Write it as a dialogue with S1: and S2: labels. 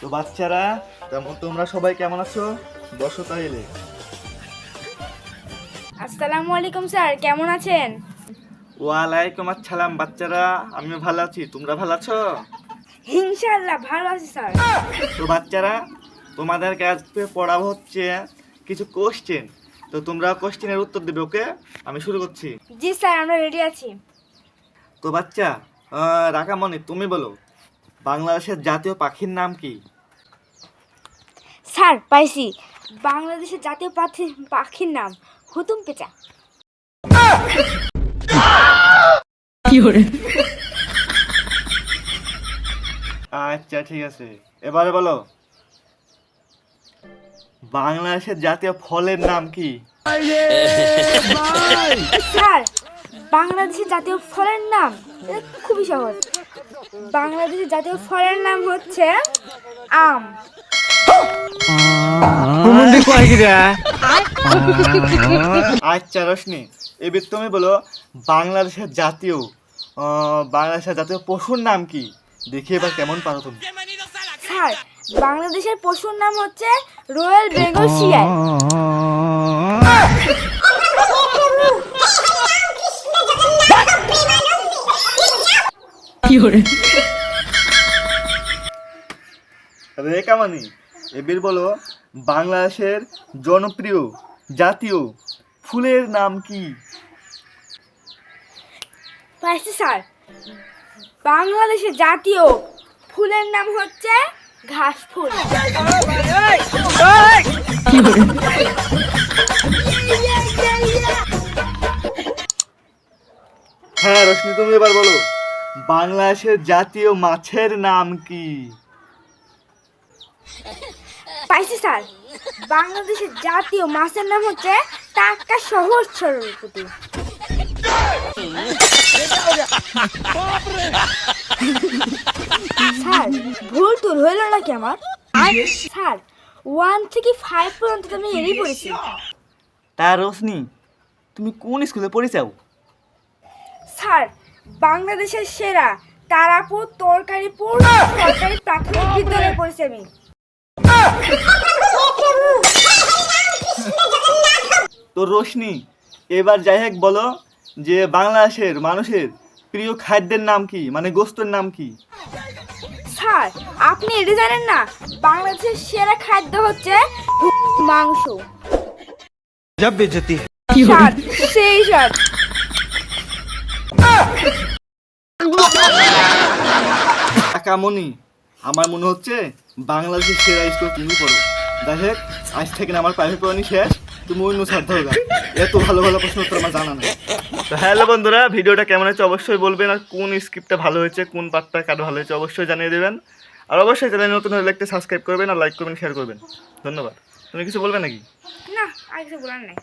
S1: তো বাচ্চারা, তোমরা সবাই কেমন আছো? বসো তাইলে।
S2: আসসালামু আলাইকুম স্যার, কেমন আছেন?
S1: ওয়ালাইকুম আসসালাম বাচ্চারা, আমি ভালো আছি। তোমরা ভালো আছো?
S2: ইনশাআল্লাহ ভালো আছি স্যার।
S1: তো বাচ্চারা, তোমাদেরকে আজকে পড়াবো হচ্ছে কিছু কোশ্চেন। তো তোমরা কোশ্চেনের উত্তর দেবে, ওকে? আমি শুরু করছি।
S2: জি স্যার, আমরা রেডি আছি।
S1: তো বাচ্চা, রাকামণি, তুমি বলো বাংলাদেশের জাতীয় পাখির নাম কি?
S2: স্যার পাইছি, বাংলাদেশের জাতীয় পাখির নাম হুতুম পেঁচা।
S1: আচ্ছা ঠিক আছে, এবারে বলো বাংলাদেশের জাতীয় ফলের নাম কি?
S2: স্যার, বাংলাদেশের জাতীয় ফলের নাম এটা খুবই সহজ। বাংলাদেশের জাতীয় ফলের নাম হচ্ছে আম।
S1: আচ্ছা রোশনি, এবার তুমি বলো বাংলাদেশের জাতীয় পশুর নাম কি? দেখি এবার কেমন পারো তুমি।
S2: স্যার, বাংলাদেশের পশুর নাম হচ্ছে রয়্যাল বেঙ্গল শিয়াল।
S1: রেখামানি, এবার বলো বাংলাদেশের জনপ্রিয় জাতীয় ফুলের নাম কি?
S2: পাইছি স্যার, বাংলাদেশের জাতীয় ফুলের নাম হচ্ছে ঘাস ফুল।
S1: হ্যাঁ রোশনি, তুমি এবার বলো বাংলাদেশের জাতীয় মাছের নাম কি?
S2: পাইছি স্যার, বাংলাদেশের জাতীয় মাছের নাম হচ্ছে টাটকা সহজ সরল পুঁটি। স্যার, ভুল টুল হইল নাকি আমার? স্যার, 1 থেকে 5 পর্যন্ত তো আমি এরই পড়েছি।
S1: তা রোশনি, তুমি কোন স্কুলে পড়েছাও?
S2: স্যার, বাংলাদেশের সেরা তারাপুর তরকারিপুর সরকারি প্রাথমিক বিদ্যালয়ে পড়েছি আমি।
S1: তো রোশনি, এবার যাই হোক বলো যে বাংলাদেশের মানুষের প্রিয় খাদ্যের নাম কি, মানে গোস্তের নাম কি?
S2: স্যার, আপনি এটা জানেন না, বাংলাদেশের সেরা খাদ্য হচ্ছে মাংস। স্যার, সেই স্যার।
S1: কাকামণি, আমার মনে হচ্ছে বাংলাদেশের সেরা স্কুল তুমি পড়ো। যাই হোক, আজ থেকে না আমার প্রাইভেট পড়ানি শেষ, তুমি অন্য ছাড়তে হবে। এত ভালো ভালো প্রশ্ন উত্তর আমার জানা নেই। তো হ্যালো বন্ধুরা, ভিডিওটা কেমন হয়েছে অবশ্যই বলবেন, আর কোন স্ক্রিপ্টটা ভালো হয়েছে, কোন পার্টটা কার ভালো হয়েছে অবশ্যই জানিয়ে দেবেন। আর অবশ্যই চ্যানেল নতুন হলে একটা সাবস্ক্রাইব করবেন, আর লাইক করবেন, শেয়ার করবেন। ধন্যবাদ। তুমি কিছু বলবে নাকি?
S2: না, আর কিছু বলার নাই।